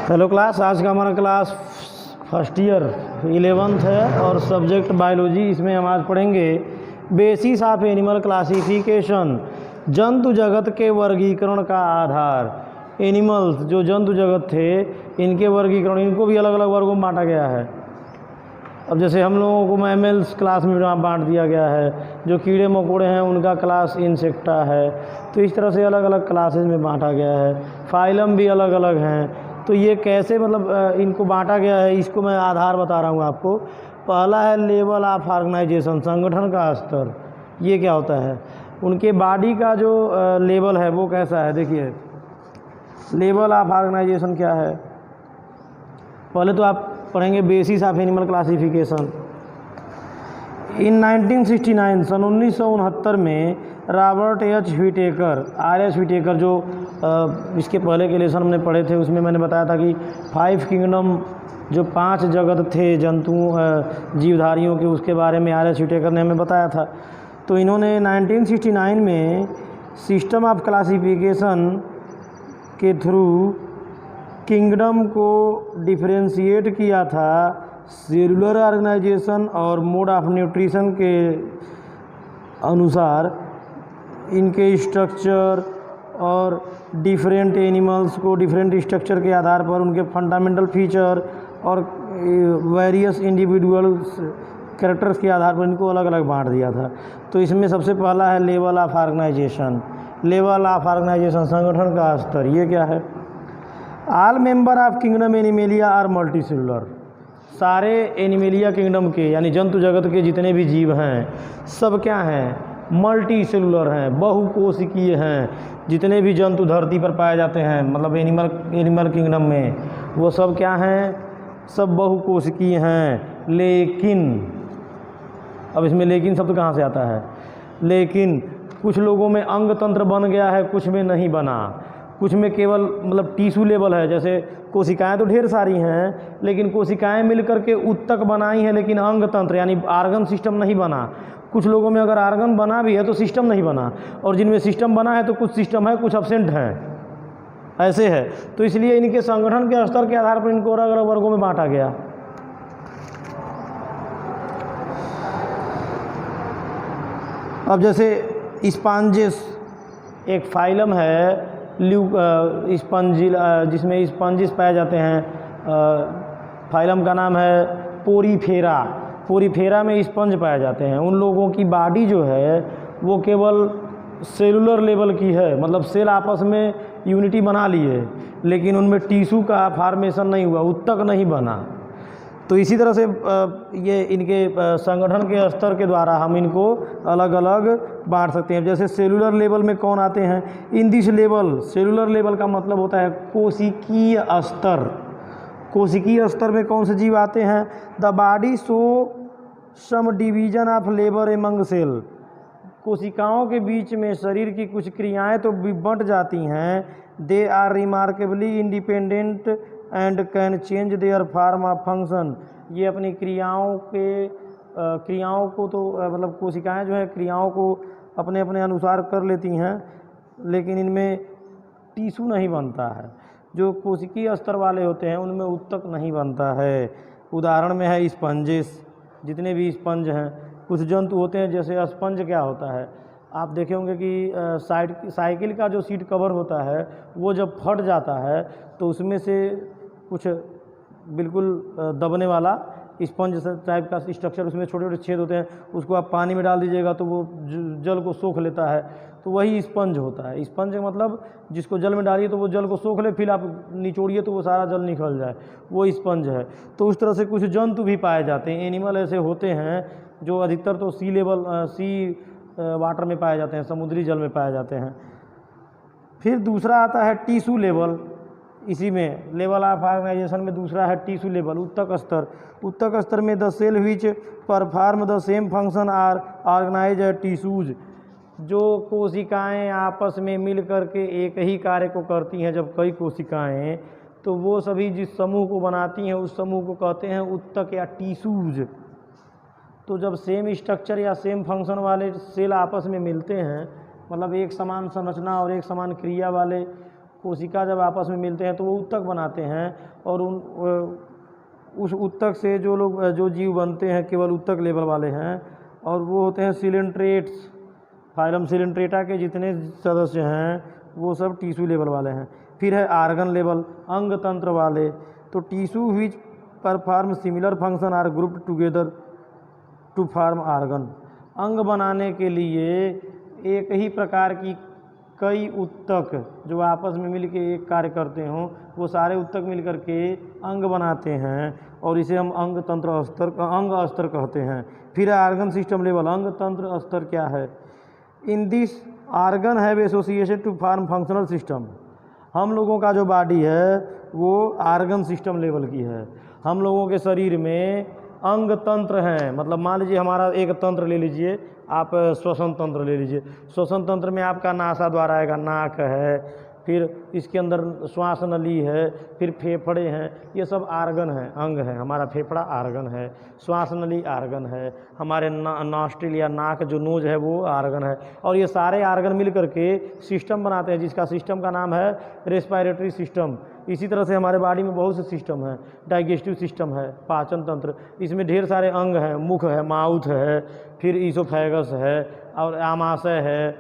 Hello class, आज का हमारा क्लास फर्स्ट ईयर 11th है और सब्जेक्ट बायोलॉजी। इसमें हम आज पढ़ेंगे बेसिस ऑफ एनिमल क्लासिफिकेशन, जंतु जगत के वर्गीकरण का आधार। एनिमल्स जो जंतु जगत थे इनके वर्गीकरण, इनको भी अलग अलग वर्गों में बांटा गया है। अब जैसे हम लोगों को मैमल्स क्लास में बांट दिया गया है, जो कीड़े मकोड़े हैं उनका क्लास इंसेक्टा है। तो इस तरह से अलग अलग क्लासेस में बांटा गया है। फाइलम भी अलग अलग हैं। तो ये कैसे मतलब इनको बांटा गया है, इसको मैं आधार बता रहा हूँ आपको। पहला है लेवल ऑफ ऑर्गेनाइजेशन, संगठन का स्तर। ये क्या होता है, उनके बॉडी का जो लेवल है वो कैसा है। देखिए लेवल ऑफ ऑर्गेनाइजेशन क्या है। पहले तो आप पढ़ेंगे basis of animal classification. In 1969 सन 1969 में Robert H Whittaker, R H. Whittaker, जो इसके पहले के लेसन हमने पढ़े थे उसमें मैंने बताया था कि 5 किंगडम, जो 5 जगत थे जंतुओं जीवधारियों के, उसके बारे में आर.एच. व्हिटेकर ने हमें बताया था। तो इन्होंने 1969 में सिस्टम ऑफ क्लासिफिकेशन के थ्रू किंगडम को डिफरेंशिएट किया था सेलुलर ऑर्गेनाइजेशन और मोड ऑफ न्यूट्रिशन के अनुसार। इनके स्ट्रक्चर और डिफरेंट एनिमल्स को डिफरेंट स्ट्रक्चर के आधार पर उनके फंडामेंटल फीचर और वेरियस इंडिविजुअल्स कैरेक्टर्स के आधार पर इनको अलग अलग बांट दिया था। तो इसमें सबसे पहला है level of organisation. Level of organisation, संगठन का स्तर। ये क्या है। All member of kingdom Animalia are multicellular. सारे एनिमेलिया किंगडम के यानी जंतु जगत के जितने भी जीव हैं सब क्या हैं, मल्टी सेलुलर हैं, बहुकोशिकीय हैं। जितने भी जंतु धरती पर पाए जाते हैं मतलब एनिमल किंगडम में, वो सब क्या हैं, सब बहुकोशिकीय हैं। लेकिन अब इसमें लेकिन शब्द कहाँ से आता है। लेकिन कुछ लोगों में अंग तंत्र बन गया है, कुछ में नहीं बना। कुछ में केवल मतलब टिश्यू लेवल है, जैसे कोशिकाएं तो ढेर सारी हैं लेकिन कोशिकाएं मिलकर के उत्तक बनाई हैं, लेकिन अंग तंत्र यानी आर्गन सिस्टम नहीं बना। कुछ लोगों में अगर आर्गन बना भी है तो सिस्टम नहीं बना, और जिनमें सिस्टम बना है तो कुछ सिस्टम है कुछ एब्सेंट हैं, ऐसे है। तो इसलिए इनके संगठन के स्तर के आधार पर इनको अलग अलग वर्गों में बांटा गया। अब जैसे स्पॉन्जिस एक फाइलम है, स्पंजिल, जिसमें स्पंजिस पाए जाते हैं। फाइलम का नाम है पोरीफेरा। पोरीफेरा में स्पंज पाए जाते हैं। उन लोगों की बॉडी जो है वो केवल सेलुलर लेवल की है, मतलब सेल आपस में यूनिटी बना लिए, लेकिन उनमें टिश्यू का फॉर्मेशन नहीं हुआ, उत्तक नहीं बना। तो इसी तरह से ये इनके संगठन के स्तर के द्वारा हम इनको अलग अलग बांट सकते हैं। जैसे सेलुलर लेवल में कौन आते हैं, in this level. Cellular level का मतलब होता है कोशिकीय स्तर। कोशिकीय स्तर में कौन से जीव आते हैं, the body show some division of labour among cell. कोशिकाओं के बीच में शरीर की कुछ क्रियाएं तो बंट जाती हैं। They are remarkably independent and can change their form of function. ये अपनी क्रियाओं को तो मतलब कोशिकाएं जो है क्रियाओं को अपने अपने अनुसार कर लेती हैं, लेकिन इनमें टिश्यू नहीं बनता है। जो कोशिकीय स्तर वाले होते हैं उनमें उत्तक नहीं बनता है। उदाहरण में है स्पंजिस, जितने भी स्पंज हैं। कुछ जंतु होते हैं, जैसे स्पंज क्या होता है, आप देखे होंगे कि साइकिल का जो सीट कवर होता है वो जब फट जाता है तो उसमें से कुछ बिल्कुल दबने वाला स्पंज टाइप का स्ट्रक्चर, उसमें छोटे छोटे छेद होते हैं, उसको आप पानी में डाल दीजिएगा तो वो जल को सोख लेता है, तो वही स्पंज होता है। स्पंज मतलब जिसको जल में डालिए तो वो जल को सोख ले, फिर आप निचोड़िए तो वो सारा जल निकल जाए, वो स्पंज है। तो उस तरह से कुछ जंतु भी पाए जाते हैं। एनिमल ऐसे होते हैं जो अधिकतर तो सी वाटर में पाए जाते हैं, समुद्री जल में पाए जाते हैं। फिर दूसरा आता है टिश्यू लेवल। इसी में लेवल ऑफ ऑर्गेनाइजेशन में दूसरा है टिश्यू लेवल, उत्तक स्तर। उत्तक स्तर में the cell which perform the same function are organise tissues. जो कोशिकाएं आपस में मिल करके एक ही कार्य को करती हैं, जब कई कोशिकाएं, तो वो सभी जिस समूह को बनाती हैं उस समूह को कहते हैं उत्तक या टिश्यूज। तो जब सेम स्ट्रक्चर या सेम फंक्शन वाले सेल आपस में मिलते हैं, मतलब एक समान संरचना और एक समान क्रिया वाले कोशिका जब आपस में मिलते हैं तो वो उत्तक बनाते हैं, और उस उत्तक से जो जीव बनते हैं केवल उत्तक लेवल वाले हैं, और वो होते हैं सिलेंट्रेट्स। फाइलम सिलेंट्रेटा के जितने सदस्य हैं वो सब टिश्यू लेवल वाले हैं। फिर है आर्गन लेवल, अंग तंत्र वाले। तो tissue which perform similar function are grouped together to form organ. अंग बनाने के लिए एक ही प्रकार की कई उत्तक जो आपस में मिलकर एक कार्य करते हों, वो सारे उत्तक मिलकर के अंग बनाते हैं, और इसे हम अंग तंत्र स्तर अंग स्तर कहते हैं। फिर आर्गन सिस्टम लेवल, अंग तंत्र स्तर क्या है? In this organ have associated to form functional system. हम लोगों का जो बॉडी है वो आर्गन सिस्टम लेवल की है। हम लोगों के शरीर में अंग तंत्र हैं, मतलब मान लीजिए हमारा एक तंत्र ले लीजिए आप, श्वसन तंत्र ले लीजिए। श्वसन तंत्र में आपका नासा द्वार आएगा, नाक है, फिर इसके अंदर श्वास नली है, फिर फेफड़े हैं, ये सब आर्गन हैं, अंग है। हमारा फेफड़ा आर्गन है, श्वास नली आर्गन है, हमारे नॉस्ट्रिल या नाक जो नोज है वो आर्गन है, और ये सारे आर्गन मिल करके सिस्टम बनाते हैं, जिसका सिस्टम का नाम है रेस्पिरेटरी सिस्टम। इसी तरह से हमारे बॉडी में बहुत से सिस्टम हैं, डाइजेस्टिव सिस्टम है, पाचन तंत्र, इसमें ढेर सारे अंग हैं, मुख है, माउथ है, फिर ईसोफेगस है और आमाशय है।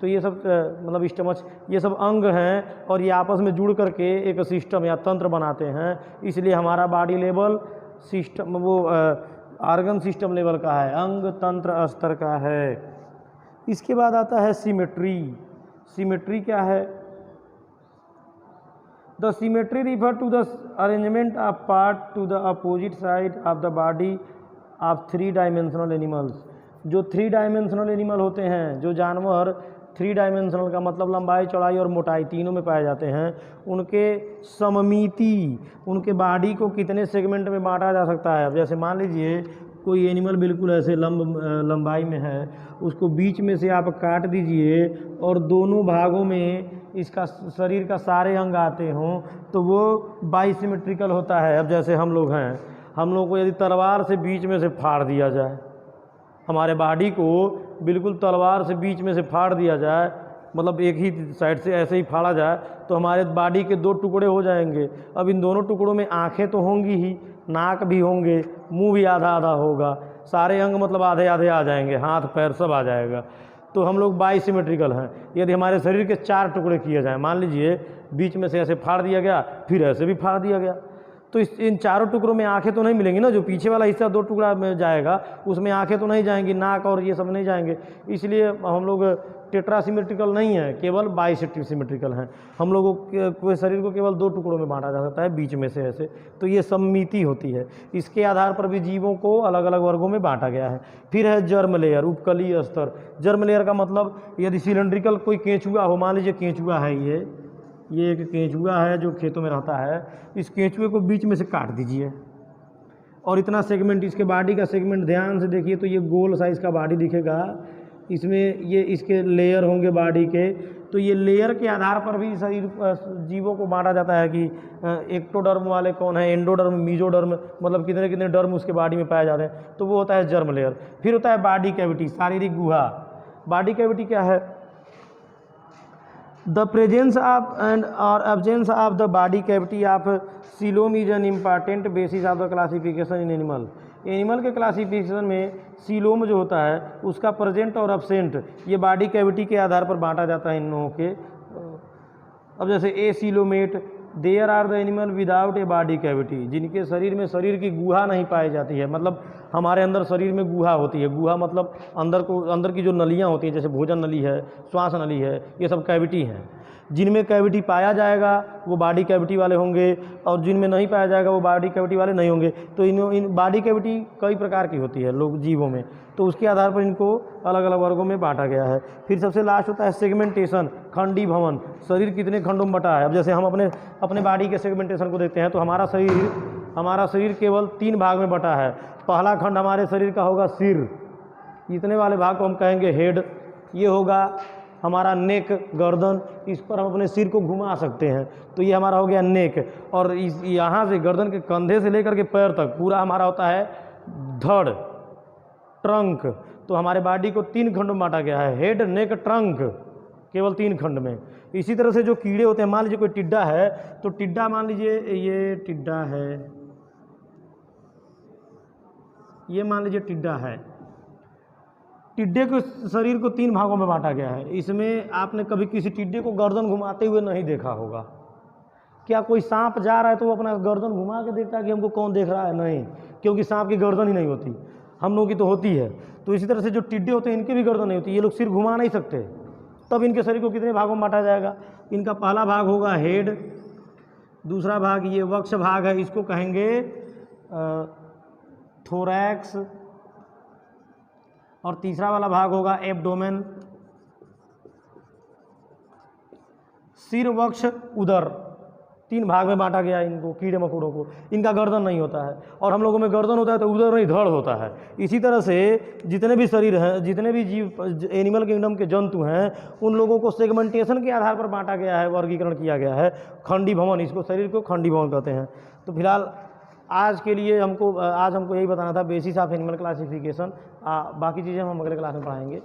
तो ये सब मतलब स्टमच, ये सब अंग हैं, और ये आपस में जुड़ करके एक सिस्टम या तंत्र बनाते हैं। इसलिए हमारा बॉडी लेवल सिस्टम वो आर्गन सिस्टम लेवल का है, अंग तंत्र स्तर का है। इसके बाद आता है सिमेट्री। सिमेट्री क्या है? The symmetry refer to the arrangement of part to the opposite side of the body of 3 dimensional animals. जो 3 डायमेंशनल एनिमल होते हैं, जो जानवर 3 डायमेंशनल का मतलब लंबाई, चौड़ाई और मोटाई तीनों में पाए जाते हैं, उनके सममिति, उनके बॉडी को कितने सेगमेंट में बांटा जा सकता है। अब जैसे मान लीजिए कोई एनिमल बिल्कुल ऐसे लंबाई में है, उसको बीच में से आप काट दीजिए और दोनों भागों में इसका शरीर का सारे अंग आते हों, तो वो बाइसिमेट्रिकल होता है। अब जैसे हम लोग हैं, हम लोग को यदि तलवार से बीच में से फाड़ दिया जाए, हमारे बॉडी को बिल्कुल तलवार से बीच में से फाड़ दिया जाए, मतलब एक ही साइड से ऐसे ही फाड़ा जाए, तो हमारे बॉडी के 2 टुकड़े हो जाएंगे। अब इन दोनों टुकड़ों में आंखें तो होंगी ही, नाक भी होंगे, मुंह भी आधा आधा होगा, सारे अंग मतलब आधे आधे आ जाएंगे, हाथ पैर सब आ जाएगा। तो हम लोग बाइसिमेट्रिकल हैं। यदि हमारे शरीर के 4 टुकड़े किए जाएँ, मान लीजिए बीच में से ऐसे फाड़ दिया गया, फिर ऐसे भी फाड़ दिया गया, तो इन चारों टुकड़ों में आंखें तो नहीं मिलेंगी ना। जो पीछे वाला हिस्सा 2 टुकड़ा में जाएगा उसमें आंखें तो नहीं जाएंगी, नाक और ये सब नहीं जाएंगे। इसलिए हम लोग टेट्रासिमेट्रिकल नहीं है, केवल बाइसिमेट्रिकल हैं। हम लोगों के शरीर को केवल 2 टुकड़ों में बांटा जा सकता है, बीच में से ऐसे। तो ये सममिति होती है। इसके आधार पर भी जीवों को अलग अलग वर्गों में बांटा गया है। फिर है जर्म लेयर, उपकलीय स्तर। जर्म लेयर का मतलब यदि सिलेंड्रिकल कोई केंचुआ हो, मान लीजिए केंचुआ है, ये एक केंचुआ है जो खेतों में रहता है, इस केंचुए को बीच में से काट दीजिए और इतना सेगमेंट, इसके बॉडी का सेगमेंट ध्यान से देखिए तो ये गोल साइज़ का बॉडी दिखेगा। इसमें ये इसके लेयर होंगे बॉडी के, तो ये लेयर के आधार पर भी शरीर जीवों को बांटा जाता है कि एक्टोडर्म वाले कौन है, एंडोडर्म, मीजोडर्म, मतलब कितने कितने डर्म उसके बॉडी में पाए जाते हैं, तो वो होता है जर्म लेयर। फिर होता है बॉडी कैविटी, शारीरिक गुहा। बॉडी कैविटी क्या है? The presence of and or absence of the body cavity of coelom is an important basis of the classification in animal. Animal के क्लासिफिकेशन में सीलोम जो होता है उसका प्रेजेंट और एब्सेंट ये बॉडी कैविटी के आधार पर बांटा जाता है इन लोगों के। अब जैसे acoelomate, there are the animal without a body cavity, जिनके शरीर में शरीर की गुहा नहीं पाई जाती है। मतलब हमारे अंदर शरीर में गुहा होती है। गुहा मतलब अंदर की जो नलियाँ होती हैं, जैसे भोजन नली है, श्वास नली है, ये सब कैविटी हैं। जिनमें कैविटी पाया जाएगा वो बॉडी कैविटी वाले होंगे, और जिनमें नहीं पाया जाएगा वो बॉडी कैविटी वाले नहीं होंगे। तो इन बॉडी कैविटी कई प्रकार की होती है लोग जीवों में, तो उसके आधार पर इनको अलग अलग वर्गों में बांटा गया है। फिर सबसे लास्ट होता है सेगमेंटेशन, खंडी भवन। शरीर कितने खंडों में बटा है। अब जैसे हम अपने बॉडी के सेगमेंटेशन को देखते हैं तो हमारा शरीर केवल 3 भाग में बटा है। पहला खंड हमारे शरीर का होगा सिर, इतने वाले भाग को हम कहेंगे हेड। ये होगा हमारा नेक, गर्दन, इस पर हम अपने सिर को घुमा सकते हैं, तो ये हमारा हो गया नेक। और इस यहाँ से गर्दन के कंधे से लेकर के पैर तक पूरा हमारा होता है धड़, ट्रंक। तो हमारे बॉडी को 3 खंडों में बांटा गया है, हेड, नेक, ट्रंक। केवल 3 खंड में। इसी तरह से जो कीड़े होते हैं, मान लीजिए कोई टिड्डा है, तो टिड्डा मान लीजिए ये टिड्डा है, ये मान लीजिए टिड्डा है। टिड्डे के शरीर को 3 भागों में बांटा गया है। इसमें आपने कभी किसी टिड्डे को गर्दन घुमाते हुए नहीं देखा होगा। क्या कोई सांप जा रहा है तो वो अपना गर्दन घुमा के देखता है कि हमको कौन देख रहा है? नहीं, क्योंकि सांप की गर्दन ही नहीं होती, हम लोगों की तो होती है। तो इसी तरह से जो टिड्डे होते हैं इनकी भी गर्दन नहीं होती, ये लोग सिर घुमा नहीं सकते। तब इनके शरीर को कितने भागों में बांटा जाएगा? इनका पहला भाग होगा हेड, दूसरा भाग ये वक्ष भाग है, इसको कहेंगे थोरैक्स, और तीसरा वाला भाग होगा एब्डोमेन। सिर, वक्ष, उदर, 3 भाग में बांटा गया इनको, कीड़े मकोड़ों को। इनका गर्दन नहीं होता है, और हम लोगों में गर्दन होता है तो उदर नहीं, धड़ होता है। इसी तरह से जितने भी शरीर हैं, जितने भी जीव एनिमल किंगडम के जंतु हैं, उन लोगों को सेगमेंटेशन के आधार पर बांटा गया है, वर्गीकरण किया गया है। खंडी भवन, इसको शरीर को खंडी भवन कहते हैं। तो फिलहाल आज के लिए हमको यही बताना था, बेसिस ऑफ एनिमल क्लासिफिकेशन। बाकी चीज़ें हम अगले क्लास में पढ़ाएंगे।